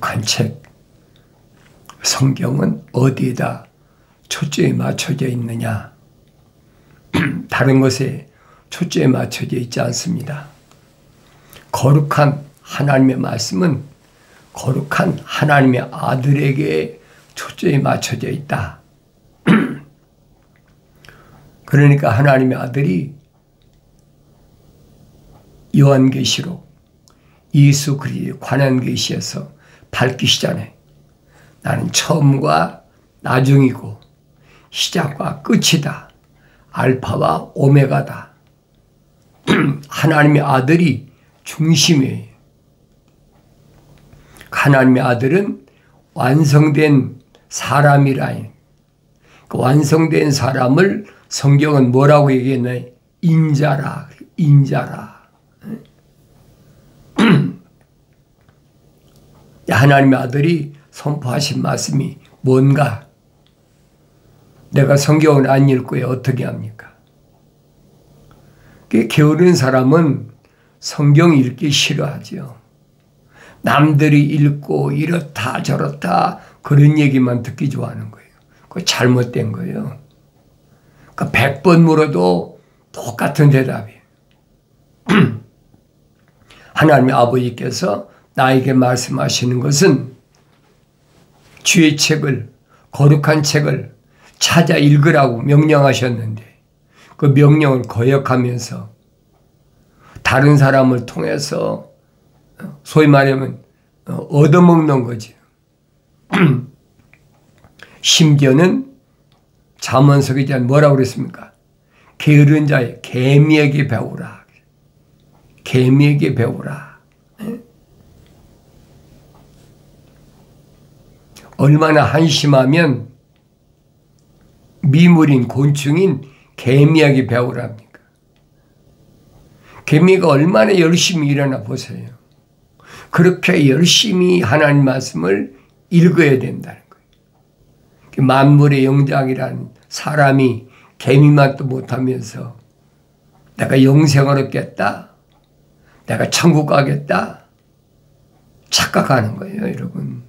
거룩한 책, 성경은 어디에다 초점이 맞춰져 있느냐? 다른 것에 초점이 맞춰져 있지 않습니다. 거룩한 하나님의 말씀은 거룩한 하나님의 아들에게 초점이 맞춰져 있다. 그러니까 하나님의 아들이 요한계시록 예수 그리스도에 관한 계시에서 밝히시잖아요. 나는 처음과 나중이고 시작과 끝이다. 알파와 오메가다. 하나님의 아들이 중심이에요. 하나님의 아들은 완성된 사람이라. 그 완성된 사람을 성경은 뭐라고 얘기했나요? 인자라. 인자라. 하나님의 아들이 선포하신 말씀이 뭔가? 내가 성경을 안 읽고요. 어떻게 합니까? 게으른 사람은 성경 읽기 싫어하죠. 남들이 읽고 이렇다 저렇다 그런 얘기만 듣기 좋아하는 거예요. 그거 잘못된 거예요. 그러니까 100번 물어도 똑같은 대답이에요. 하나님의 아버지께서 나에게 말씀하시는 것은 주의 책을, 거룩한 책을 찾아 읽으라고 명령하셨는데 그 명령을 거역하면서 다른 사람을 통해서 소위 말하면 얻어먹는 거지. 심지어는 잠언서 기자는 뭐라고 그랬습니까? 게으른 자의 개미에게 배우라. 개미에게 배우라. 얼마나 한심하면 미물인 곤충인 개미에게 배우랍니까? 개미가 얼마나 열심히 일하나 보세요. 그렇게 열심히 하나님 말씀을 읽어야 된다는 거예요. 만물의 영장이란 사람이 개미맛도 못하면서 내가 영생을 얻겠다, 내가 천국 가겠다 착각하는 거예요. 여러분,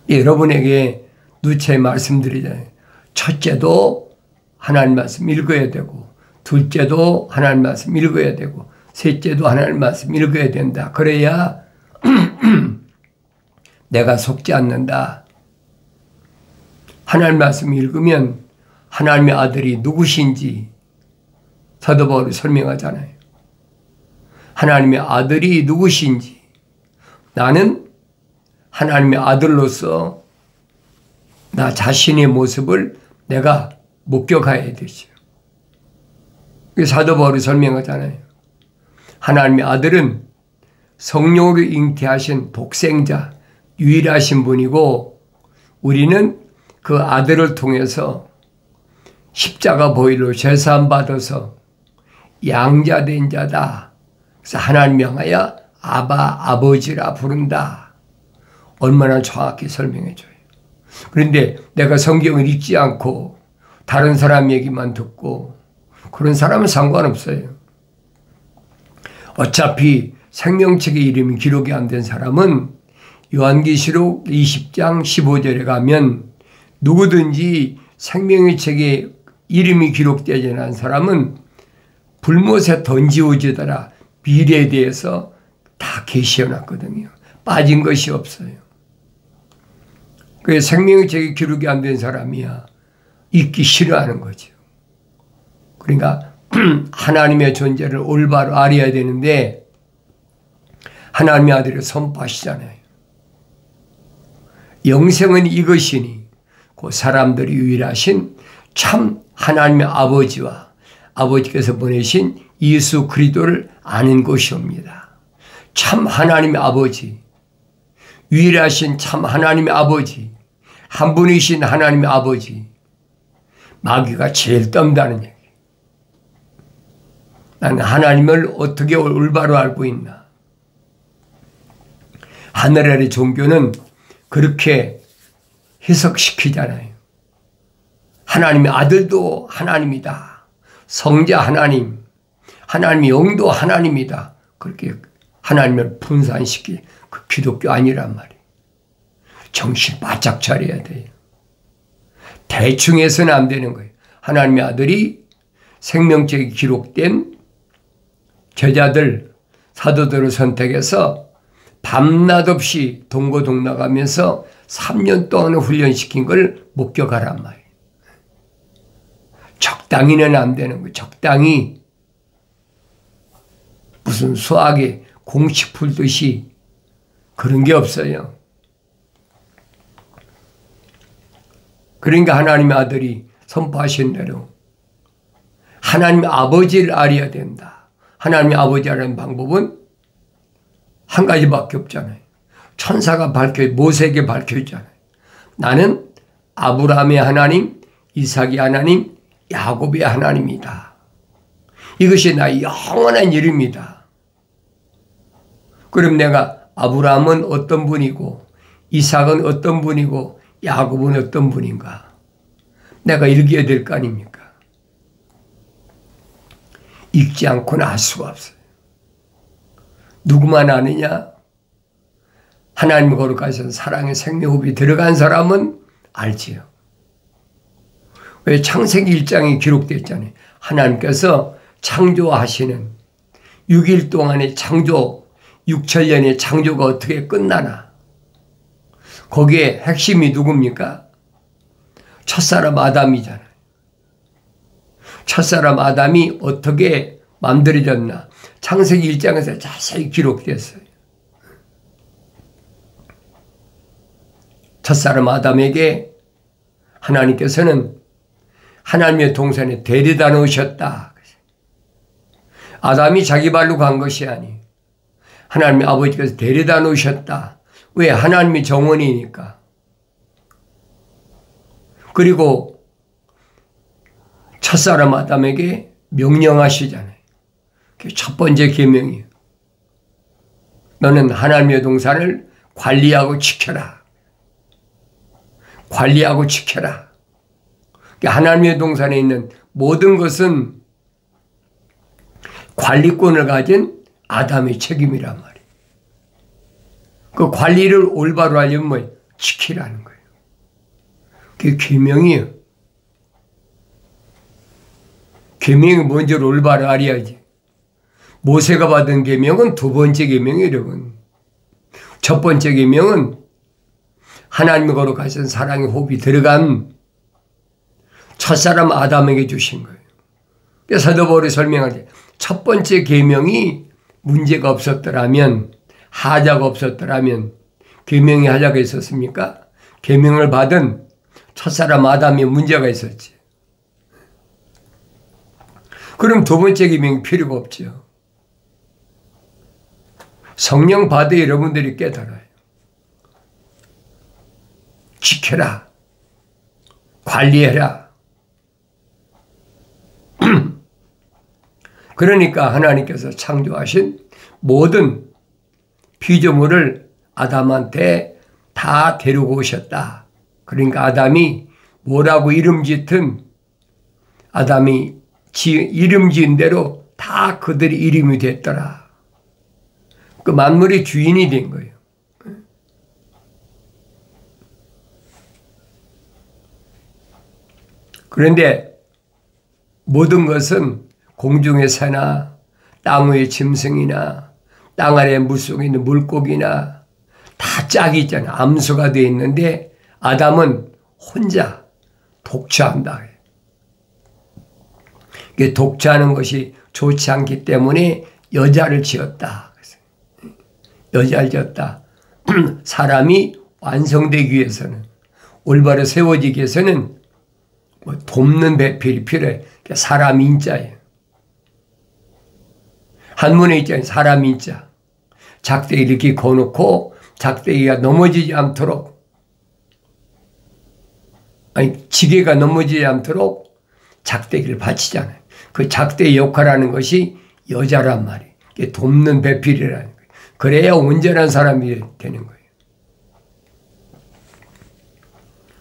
여러분에게 누차 말씀드리잖아요. 첫째도 하나님 말씀 읽어야 되고, 둘째도 하나님 말씀 읽어야 되고, 셋째도 하나님 말씀 읽어야 된다. 그래야 내가 속지 않는다. 하나님 말씀 읽으면 하나님의 아들이 누구신지 사도 바울이 설명하잖아요. 하나님의 아들이 누구신지, 나는 하나님의 아들로서 나 자신의 모습을 내가 목격해야 되죠. 사도 바울이 설명하잖아요. 하나님의 아들은 성령으로 잉태하신 독생자, 유일하신 분이고 우리는 그 아들을 통해서 십자가 보혈로 제사함 받아서 양자된 자다. 그래서 하나님 향하여 아바, 아버지라 부른다. 얼마나 정확히 설명해 줘요. 그런데 내가 성경을 읽지 않고 다른 사람 얘기만 듣고 그런 사람은 상관없어요. 어차피 생명책의 이름이 기록이 안 된 사람은 요한계시록 20장 15절에 가면 누구든지 생명의 책에 이름이 기록되지 않은 사람은 불못에 던지어지더라. 미래에 대해서 다 계시해놨거든요. 빠진 것이 없어요. 그래서 생명의 책에 기록이 안 된 사람이야 읽기 싫어하는 거죠. 그러니까 하나님의 존재를 올바로 알아야 되는데 하나님의 아들을 선포하시잖아요. 영생은 이것이니 그 사람들이 유일하신 참 하나님의 아버지와 아버지께서 보내신 예수 그리스도를 아는 것이옵니다. 참 하나님의 아버지, 유일하신 참 하나님의 아버지, 한 분이신 하나님의 아버지, 마귀가 제일 떤다는 얘기. 나는 하나님을 어떻게 올바로 알고 있나? 하늘 아래 종교는 그렇게 해석시키잖아요. 하나님의 아들도 하나님이다. 성자 하나님, 하나님의 영도 하나님이다. 그렇게 하나님을 분산시키. 그 기독교 아니란 말이에요. 정신 바짝 차려야 돼요. 대충 해서는 안 되는 거예요. 하나님의 아들이 생명책이 기록된 제자들, 사도들을 선택해서 밤낮 없이 동고동락하면서 3년 동안 훈련시킨 걸 목격하란 말이에요. 적당히는 안 되는 거예요. 적당히 무슨 수학에 공식 풀듯이 그런 게 없어요. 그러니까 하나님의 아들이 선포하신 대로 하나님의 아버지를 알아야 된다. 하나님의 아버지라는 방법은 한 가지밖에 없잖아요. 천사가 모세에게 밝혀있잖아요. 나는 아브라함의 하나님, 이삭의 하나님, 야곱의 하나님이다. 이것이 나의 영원한 이름이다. 그럼 내가 아브라함은 어떤 분이고 이삭은 어떤 분이고 야곱은 어떤 분인가? 내가 읽어야 될 거 아닙니까? 읽지 않고는 알 수가 없어요. 누구만 아느냐? 하나님 거룩하신 사랑의 생명호흡이 들어간 사람은 알지요. 왜 창세기 1장에 기록되어 있잖아요. 하나님께서 창조하시는 6일 동안의 창조, 6천년의 창조가 어떻게 끝나나? 거기에 핵심이 누굽니까? 첫사람 아담이잖아요. 첫사람 아담이 어떻게 만들어졌나? 창세기 1장에서 자세히 기록됐어요. 첫사람 아담에게 하나님께서는 하나님의 동산에 데려다 놓으셨다. 아담이 자기 발로 간 것이 아니에요. 하나님의 아버지께서 데려다 놓으셨다. 왜? 하나님의 정원이니까. 그리고 첫사람 아담에게 명령하시잖아요. 그게 첫 번째 계명이에요. 너는 하나님의 동산을 관리하고 지켜라. 관리하고 지켜라. 하나님의 동산에 있는 모든 것은 관리권을 가진 아담의 책임이란 말이에요. 그 관리를 올바로 하려면 뭐예요? 지키라는 거예요. 그게 계명이에요. 계명이 뭔지를 올바로 알아야지. 모세가 받은 계명은 두 번째 계명이에요, 여러분. 첫 번째 계명은 하나님의 거룩하신 사랑의 호흡이 들어간 첫사람 아담에게 주신 거예요. 그래서 사도 바울이 설명할 때 첫 번째 계명이 문제가 없었더라면, 하자가 없었더라면 계명이 하자가 있었습니까? 계명을 받은 첫사람 아담이 문제가 있었지. 그럼 두 번째 계명이 필요가 없죠. 성령 받아 여러분들이 깨달아요. 지켜라. 관리해라. 그러니까 하나님께서 창조하신 모든 피조물을 아담한테 다 데리고 오셨다. 그러니까 아담이 뭐라고 이름 짓든 아담이 이름 지은 대로 다 그들의 이름이 됐더라. 그 만물의 주인이 된 거예요. 그런데 모든 것은 공중의 새나 땅 위의 짐승이나 땅 아래 물속에 있는 물고기나 다 짝이 있잖아요. 암수가 되어 있는데 아담은 혼자 독처한다. 독처하는 것이 좋지 않기 때문에 여자를 지었다. 여자를 지었다. 사람이 완성되기 위해서는, 올바로 세워지기 위해서는 돕는 배필이 필요해. 사람 인자예요. 한문에 있잖아요. 사람 인자. 작대기 이렇게 거놓고 작대기가 넘어지지 않도록, 아니 지게가 넘어지지 않도록 작대기를 받치잖아요. 그 작대의 역할하는 것이 여자란 말이에요. 돕는 배필이라는 거예요. 그래야 온전한 사람이 되는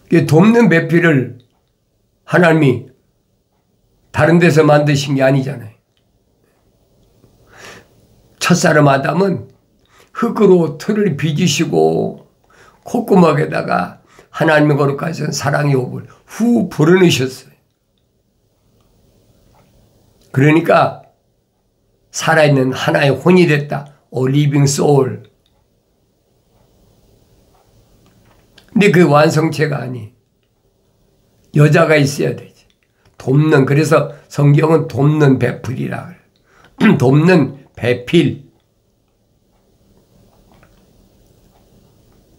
거예요. 돕는 배필을 하나님이 다른 데서 만드신 게 아니잖아요. 첫사람 아담은 흙으로 틀을 빚으시고 콧구멍에다가 하나님의 거룩하신 사랑의 호흡을 후 불어넣으셨어요. 그러니까 살아있는 하나의 혼이 됐다. A living soul. 근데 그 완성체가 아니. 여자가 있어야 되지. 돕는, 그래서 성경은 돕는 배필이라 그래. 돕는 배필.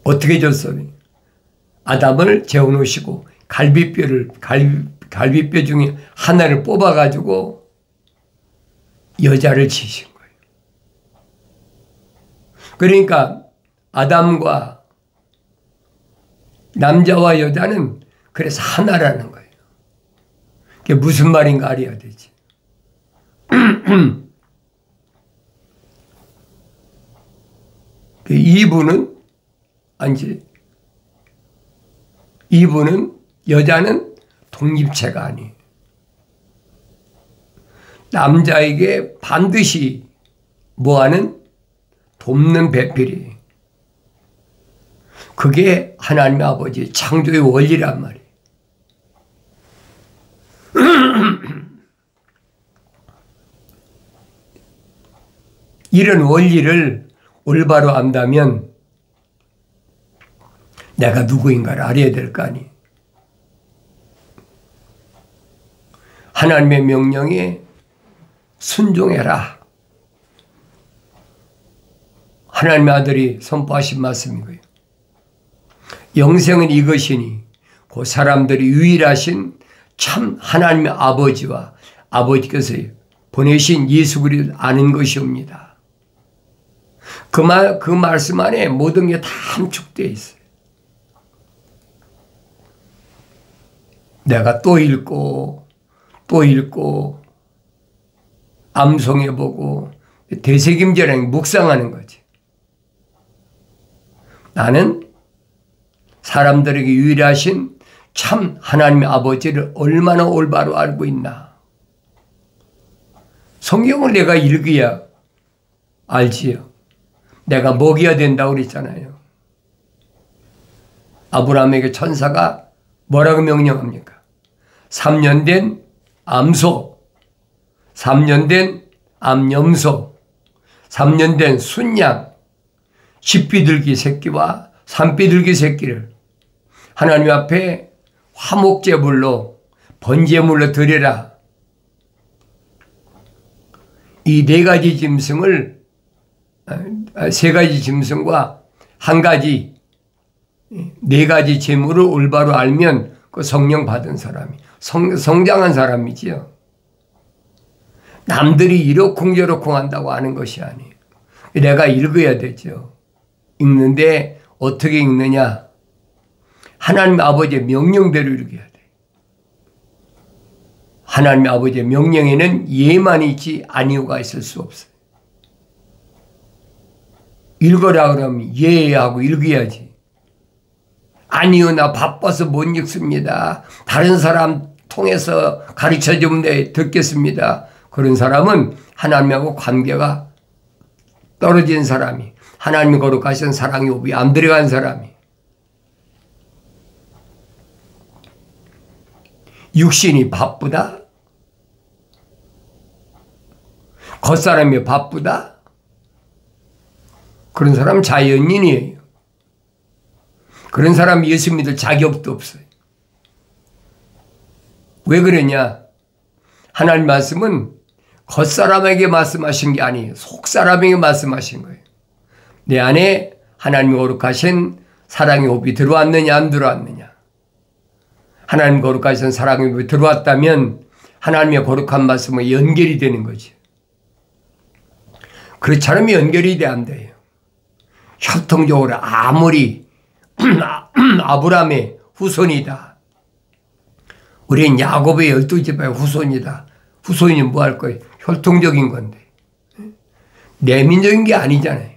어떻게 줬어요? 아담을 재워놓으시고 갈비뼈 중에 하나를 뽑아가지고 여자를 지으신 거예요. 그러니까 아담과 남자와 여자는 그래서 하나라는 거예요. 그게 무슨 말인가 알아야 되지. 이분은 여자는 독립체가 아니에요. 남자에게 반드시 뭐하는 돕는 배필이. 그게 하나님의 아버지 창조의 원리란 말이에요. 이런 원리를 올바로 안다면 내가 누구인가를 알아야 될 거 아니에요. 하나님의 명령에 순종해라. 하나님의 아들이 선포하신 말씀이고요. 영생은 이것이니 그 사람들이 유일하신 참 하나님의 아버지와 아버지께서 보내신 예수 그리스도를 아는 것이옵니다. 그 말씀 안에 모든 게 다 함축되어 있어요. 내가 또 읽고 암송해보고 되새김질하는 묵상하는 거지. 나는 사람들에게 유일하신 참 하나님의 아버지를 얼마나 올바로 알고 있나. 성경을 내가 읽어야 알지요. 내가 먹여야 된다고 그랬잖아요. 아브라함에게 천사가 뭐라고 명령합니까? 3년 된 암소, 3년 된 암염소, 3년 된 순양, 10비둘기 새끼와 3비둘기 새끼를 하나님 앞에 화목제물로 번제물로 드려라. 이 네 가지 짐승을 세 가지 짐승과 한 가지 네 가지 제물을 올바로 알면 그 성령 받은 사람이 성장한 사람이지요. 남들이 이러쿵저러쿵 한다고 하는 것이 아니에요. 내가 읽어야 되죠. 읽는데 어떻게 읽느냐? 하나님 아버지의 명령대로 읽어야 돼. 하나님 아버지의 명령에는 예만 있지 아니오가 있을 수 없어요. 읽어라 그러면 예하고 읽어야지. 아니요, 나 바빠서 못 읽습니다. 다른 사람 통해서 가르쳐주면 듣겠습니다. 그런 사람은 하나님하고 관계가 떨어진 사람이, 하나님이 거룩하신 사랑의 호흡이 안 들어간 사람이, 육신이 바쁘다? 겉사람이 바쁘다? 그런 사람은 자연인이에요. 그런 사람이 예수 믿을 자격도 없어요. 왜 그러냐? 하나님 말씀은 겉사람에게 말씀하신 게 아니에요. 속사람에게 말씀하신 거예요. 내 안에 하나님 거룩하신 사랑의 호흡이 들어왔느냐 안 들어왔느냐. 하나님 거룩하신 사랑의 호흡이 들어왔다면 하나님의 거룩한 말씀은 연결이 되는 거지. 그렇지 않으면 연결이 안 돼요. 협통적으로 아무리 아브라함의 후손이다. 우리는 야곱의 12집의 후손이다. 후손이 뭐 할 거예요? 혈통적인 건데. 내민적인 게 아니잖아요.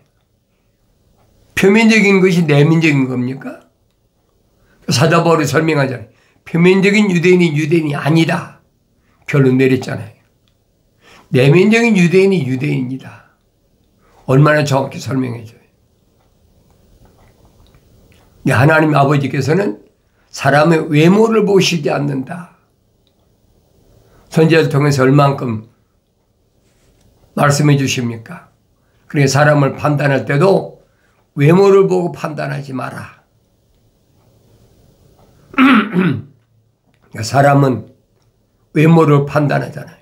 표면적인 것이 내민적인 겁니까? 사도 바울이 설명하잖아요. 표면적인 유대인이 아니다. 결론 내렸잖아요. 내면적인 유대인이 유대인이다. 얼마나 정확히 설명해줘요. 하나님 아버지께서는 사람의 외모를 보시지 않는다. 선지자를 통해서 얼만큼 말씀해 주십니까? 그러니까 사람을 판단할 때도 외모를 보고 판단하지 마라. 사람은 외모를 판단하잖아요.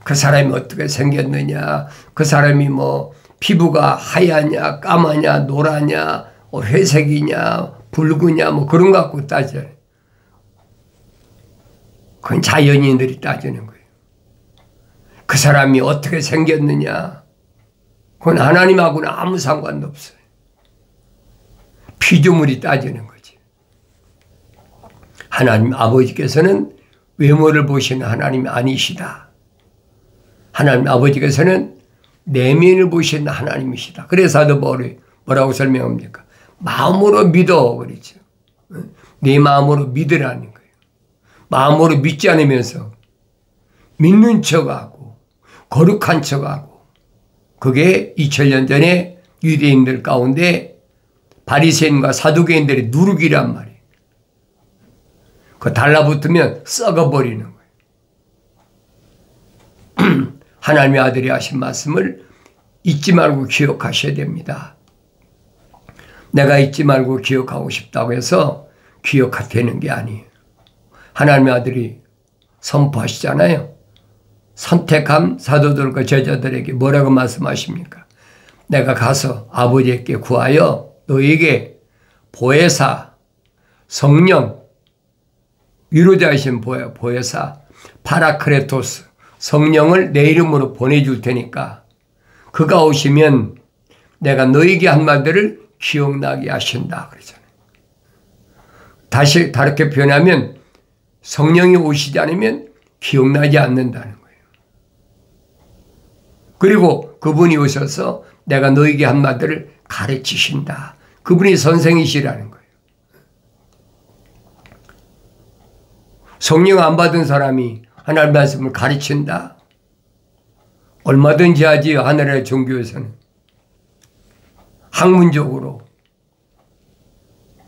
그 사람이 어떻게 생겼느냐, 그 사람이 뭐 피부가 하얗냐, 까마냐, 노라냐, 회색이냐, 붉으냐, 뭐 그런 거 갖고 따져요. 그건 자연인들이 따지는 거예요. 그 사람이 어떻게 생겼느냐, 그건 하나님하고는 아무 상관도 없어요. 피조물이 따지는 거지. 하나님 아버지께서는 외모를 보시는 하나님이 아니시다. 하나님 아버지께서는 내면을 보시는 하나님이시다. 그래서 사도 바울이 뭐라고 설명합니까? 마음으로 믿어 그러죠. 내 마음으로 믿으라는 거예요. 마음으로 믿지 않으면서 믿는 척하고 거룩한 척하고, 그게 2000년 전에 유대인들 가운데 바리새인과 사두개인들의 누룩이란 말이에요. 그 달라붙으면 썩어버리는 거예요. 하나님의 아들이 하신 말씀을 잊지 말고 기억하셔야 됩니다. 내가 잊지 말고 기억하고 싶다고 해서 기억되는 게 아니에요. 하나님의 아들이 선포하시잖아요. 선택한 사도들과 제자들에게 뭐라고 말씀하십니까? 내가 가서 아버지께 구하여 너에게 보혜사, 성령, 위로자이신 보혜사, 파라크레토스, 성령을 내 이름으로 보내줄 테니까 그가 오시면 내가 너에게 한 말들을 기억나게 하신다 그러잖아요. 다시 다르게 표현하면 성령이 오시지 않으면 기억나지 않는다는 거예요. 그리고 그분이 오셔서 내가 너에게 한 말들을 가르치신다. 그분이 선생이시라는 거예요. 성령 안 받은 사람이 하나님 말씀을 가르친다? 얼마든지 하지요. 하늘의 종교에서는. 학문적으로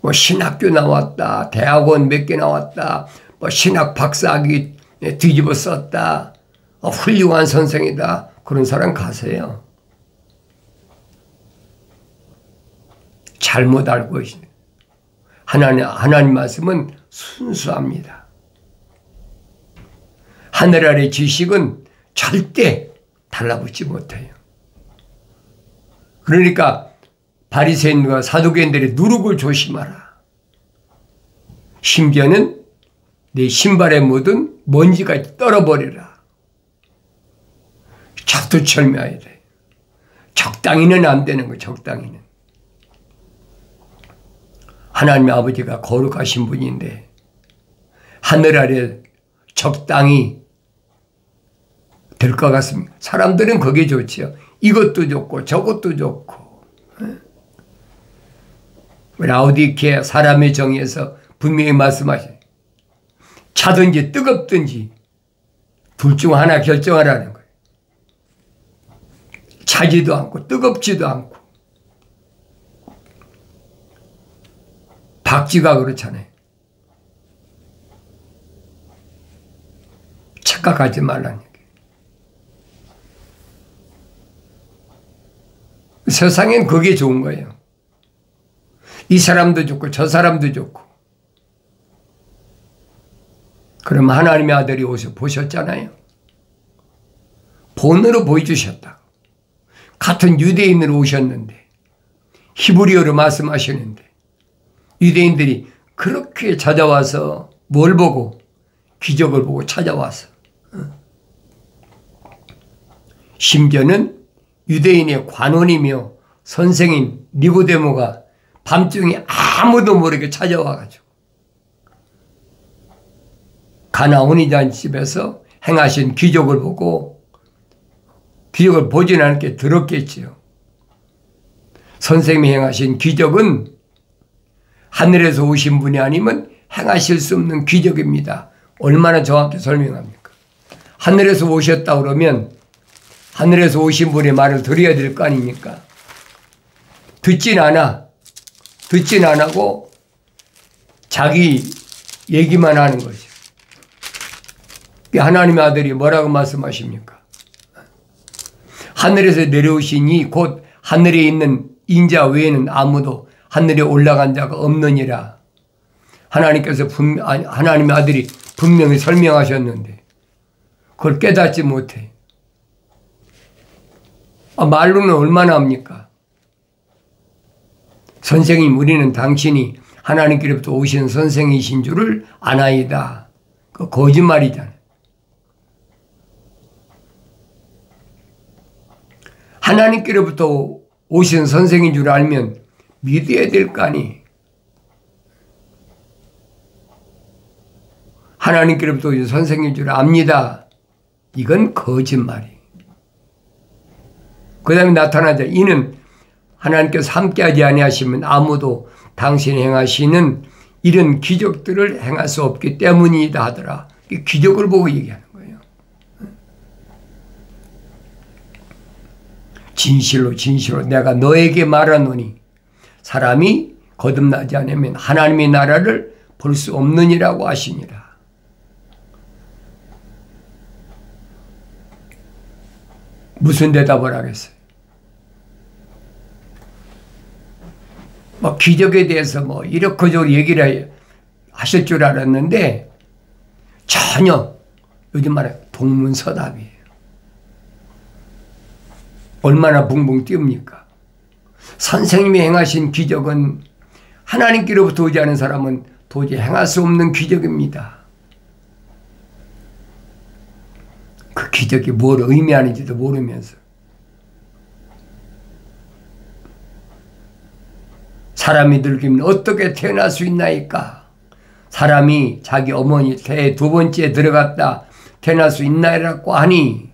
뭐 신학교 나왔다, 대학원 몇 개 나왔다, 뭐 신학 박사학위 뒤집어 썼다, 훌륭한 선생이다. 그런 사람 가세요. 잘못 알고 계시네. 하나님 말씀은 순수합니다. 하늘 아래 지식은 절대 달라붙지 못해요. 그러니까 바리새인과 사두개인들의 누룩을 조심하라. 심지어는 내 신발에 묻은 먼지가 떨어버리라. 적두철미해야 돼. 적당히는 안 되는 거예요. 적당히는. 하나님의 아버지가 거룩하신 분인데 하늘 아래 적당히 될 것 같습니다. 사람들은 그게 좋지요. 이것도 좋고 저것도 좋고. 라오디케아 사람의 정의에서 분명히 말씀하셔요. 차든지 뜨겁든지 둘 중 하나 결정하라는 거예요. 차지도 않고 뜨겁지도 않고. 박쥐가 그렇잖아요. 착각하지 말라는 얘기예요. 세상엔 그게 좋은 거예요. 이 사람도 좋고 저 사람도 좋고. 그럼 하나님의 아들이 오셔 보셨잖아요. 본으로 보여주셨다. 같은 유대인으로 오셨는데 히브리어로 말씀하시는데 유대인들이 그렇게 찾아와서 뭘 보고? 기적을 보고 찾아와서. 심지어는 유대인의 관원이며 선생인 니고데모가 밤중에 아무도 모르게 찾아와가지고 가나온이라는 집에서 행하신 기적을 보고 기적을 보진 않게 들었겠지요. 선생님이 행하신 기적은 하늘에서 오신 분이 아니면 행하실 수 없는 기적입니다. 얼마나 정확히 설명합니까? 하늘에서 오셨다 그러면 하늘에서 오신 분의 말을 들어야 될 거 아닙니까? 듣진 않아. 듣진 안 하고 자기 얘기만 하는 거죠. 하나님의 아들이 뭐라고 말씀하십니까? 하늘에서 내려오신 이 곧 하늘에 있는 인자 외에는 아무도 하늘에 올라간 자가 없느니라. 하나님께서 하나님의 아들이 분명히 설명하셨는데 그걸 깨닫지 못해. 말로는 얼마나 합니까? 선생님, 우리는 당신이 하나님께로부터 오신 선생이신 줄을 아나이다. 그 거짓말이잖아요. 하나님께로부터 오신 선생인 줄 알면 믿어야 될 거 아니. 하나님께로부터 오신 선생인 줄 압니다. 이건 거짓말이에요. 그 다음에 나타나자. 이는 하나님께서 함께하지 아니하시면 아무도 당신이 행하시는 이런 기적들을 행할 수 없기 때문이다 하더라. 기적을 보고 얘기하는 거예요. 진실로 진실로 내가 너에게 말하노니 사람이 거듭나지 않으면 하나님의 나라를 볼 수 없느니라고 하시니라. 무슨 대답을 하겠어요? 기적에 대해서 이렇게저렇게 얘기를 하실 줄 알았는데 전혀 요즘 말해 동문서답이에요. 얼마나 붕붕 띄웁니까? 선생님이 행하신 기적은 하나님께로부터 오지 않은 사람은 도저히 행할 수 없는 기적입니다. 그 기적이 뭘 의미하는지도 모르면서 사람이 늙으면 어떻게 태어날 수 있나이까? 사람이 자기 어머니 태에 두 번째 들어갔다 태어날 수 있나이라고 하니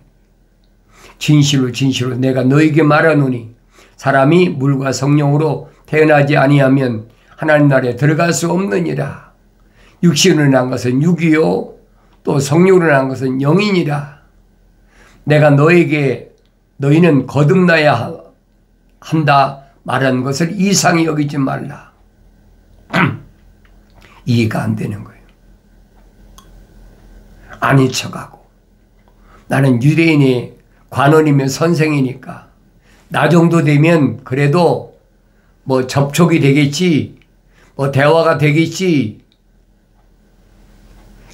진실로 진실로 내가 너에게 말하노니 사람이 물과 성령으로 태어나지 아니하면 하나님 나라에 들어갈 수 없느니라. 육신으로 난 것은 육이요 또 성령으로 난 것은 영이니라. 내가 너에게 너희는 거듭나야 한다 말한 것을 이상히 여기지 말라. 이해가 안 되는 거예요. 아닌 척하고 나는 유대인의 관원이면 선생이니까 나 정도 되면 그래도 접촉이 되겠지, 대화가 되겠지.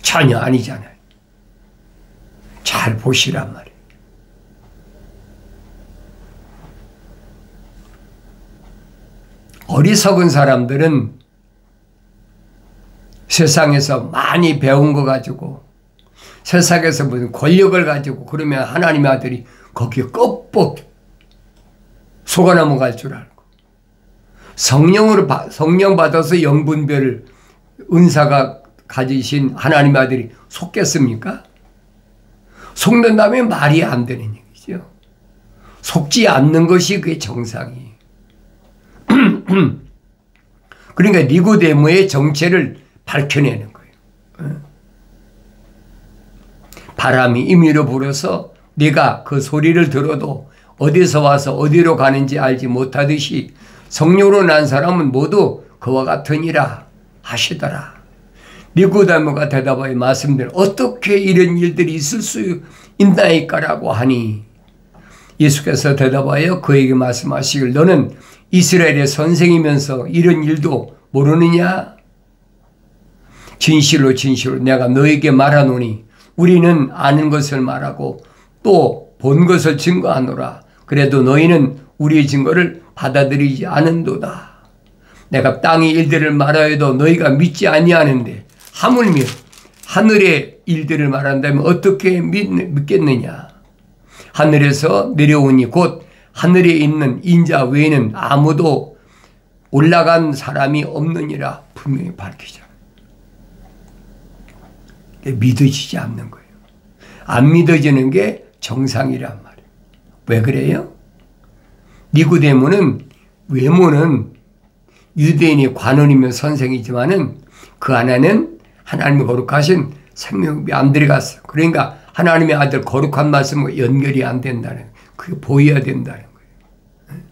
전혀 아니잖아요. 잘 보시란 말이에요. 어리석은 사람들은 세상에서 많이 배운 거 가지고 세상에서 무슨 권력을 가지고 그러면 하나님의 아들이 거기에 껍벅 속아 넘어갈 줄 알고 성령 받아서 영분별 은사가 가지신 하나님의 아들이 속겠습니까? 속는다면 말이 안 되는 얘기죠. 속지 않는 것이 그게 정상이에요. 그러니까 니고데모의 정체를 밝혀내는 거예요. 바람이 임의로 불어서 네가 그 소리를 들어도 어디서 와서 어디로 가는지 알지 못하듯이 성령으로 난 사람은 모두 그와 같으니라 하시더라. 니고데모가 대답하여 말씀대로 어떻게 이런 일들이 있을 수 있나이까라고 하니 예수께서 대답하여 그에게 말씀하시길 너는 이스라엘의 선생이면서 이런 일도 모르느냐? 진실로 진실로 내가 너에게 말하노니 우리는 아는 것을 말하고 또 본 것을 증거하노라. 그래도 너희는 우리의 증거를 받아들이지 않은도다. 내가 땅의 일들을 말하여도 너희가 믿지 아니하는데 하물며 하늘의 일들을 말한다면 어떻게 믿겠느냐? 하늘에서 내려오니 곧 하늘에 있는 인자 외에는 아무도 올라간 사람이 없느니라 분명히 밝히잖아요. 믿어지지 않는 거예요. 안 믿어지는 게 정상이란 말이에요. 왜 그래요? 니고데모는 외모는 유대인의 관원이며 선생이지만은 그 안에는 하나님의 거룩하신 생명이 안 들어갔어요. 그러니까 하나님의 아들 거룩한 말씀과 연결이 안 된다는 거예요. 그게 보여야 된다는 거예요.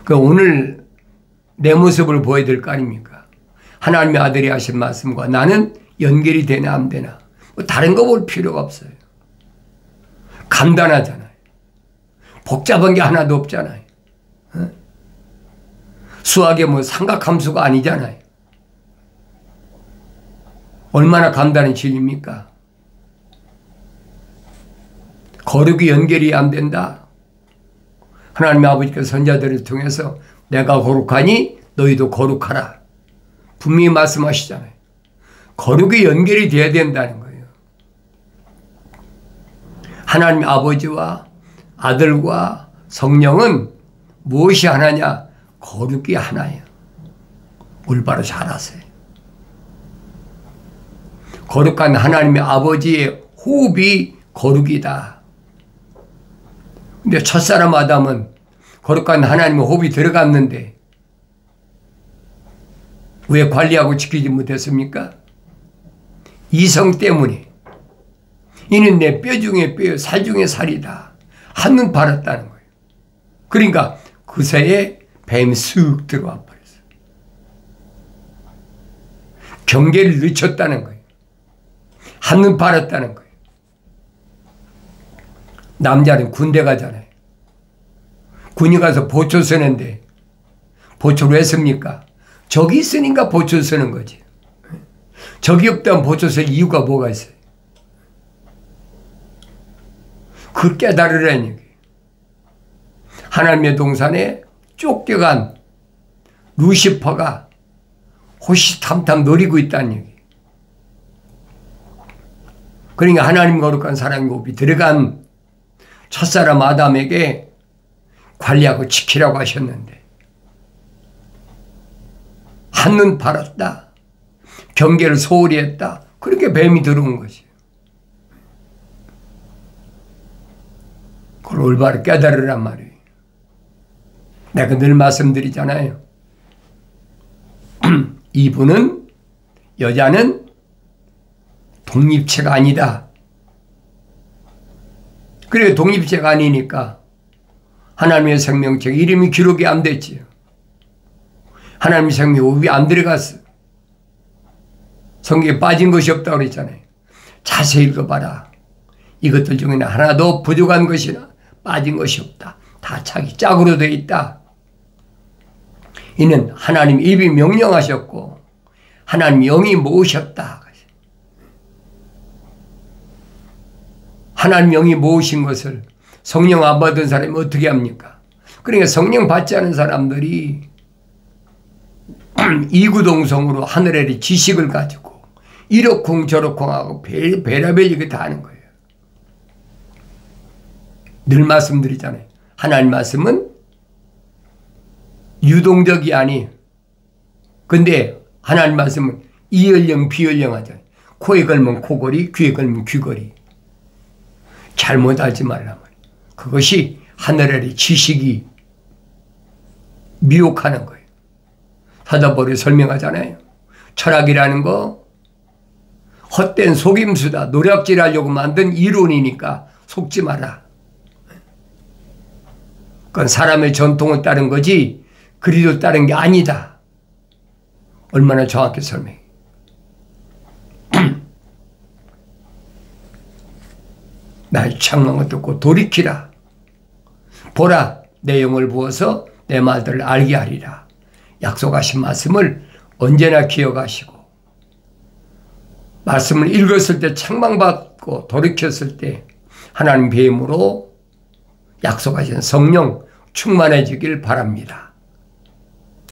그러니까 오늘 내 모습을 보여야 될 거 아닙니까? 하나님의 아들이 하신 말씀과 나는 연결이 되나 안 되나. 뭐 다른 거 볼 필요가 없어요. 간단하잖아요. 복잡한 게 하나도 없잖아요. 수학의 뭐 삼각함수가 아니잖아요. 얼마나 간단한 진리입니까? 거룩이 연결이 안 된다. 하나님의 아버지께서 선자들을 통해서 내가 거룩하니 너희도 거룩하라. 분명히 말씀하시잖아요. 거룩이 연결이 돼야 된다는 거예요. 하나님 아버지와 아들과 성령은 무엇이 하나냐? 거룩이 하나예요. 올바로 잘 아세요. 거룩한 하나님의 아버지의 호흡이 거룩이다. 근데 첫사람 아담은 거룩한 하나님의 호흡이 들어갔는데 왜 관리하고 지키지 못했습니까? 이성 때문에. 이는 내 뼈 중에 뼈, 살 중에 살이다. 한눈 팔았다는 거예요. 그러니까 그새에 뱀이 쓱 들어와 버렸어요. 경계를 늦췄다는 거예요. 한눈 팔았다는 거예요. 남자는 군대 가잖아요. 군이 가서 보초 쓰는데 보초를 왜 씁니까? 적이 있으니까 보초 쓰는 거지. 적이 없다면 보초 쓸 이유가 뭐가 있어요? 그걸 깨달으라는 얘기예요. 하나님의 동산에 쫓겨간 루시퍼가 호시탐탐 노리고 있다는 얘기예요. 그러니까 하나님 거룩한 사랑의 호흡이 들어간 첫사람 아담에게 관리하고 지키라고 하셨는데 한눈 팔았다. 경계를 소홀히 했다. 그렇게 뱀이 들어온 것이에요. 그걸 올바로 깨달으란 말이에요. 내가 늘 말씀드리잖아요. 이분은, 여자는 독립체가 아니다. 그래 독립체가 아니니까 하나님의 생명책 이름이 기록이 안 됐지요. 하나님의 생명호흡이 안 들어갔어. 성경에 빠진 것이 없다고 그랬잖아요. 자세히 읽어봐라. 이것들 중에는 하나도 부족한 것이나 빠진 것이 없다. 다 자기 짝으로 되어 있다. 이는 하나님 입이 명령하셨고 하나님 영이 모으셨다. 하나님 영이 모으신 것을 성령 안 받은 사람이 어떻게 합니까? 그러니까 성령 받지 않은 사람들이 이구동성으로 하늘의 지식을 가지고 이러쿵 저러쿵 하고 별의별 얘기 다 하는 거예요. 늘 말씀드리잖아요. 하나님 말씀은 유동적이 아니. 근데 하나님 말씀은 이연령 비연령 하잖아요. 코에 걸면 코걸이, 귀에 걸면 귀걸이. 잘못하지 말란 말이에요. 그것이 하늘의 지식이 미혹하는 거예요. 사도바울이 설명하잖아요. 철학이라는 거 헛된 속임수다. 노략질하려고 만든 이론이니까 속지 마라. 그건 사람의 전통을 따른 거지 그리스도 따른 게 아니다. 얼마나 정확히 설명해. 나의 책망을 듣고 돌이키라. 보라 내 영을 부어서 내 말들을 알게 하리라. 약속하신 말씀을 언제나 기억하시고 말씀을 읽었을 때 책망받고 돌이켰을 때 하나님 배임으로 약속하신 성령 충만해지길 바랍니다.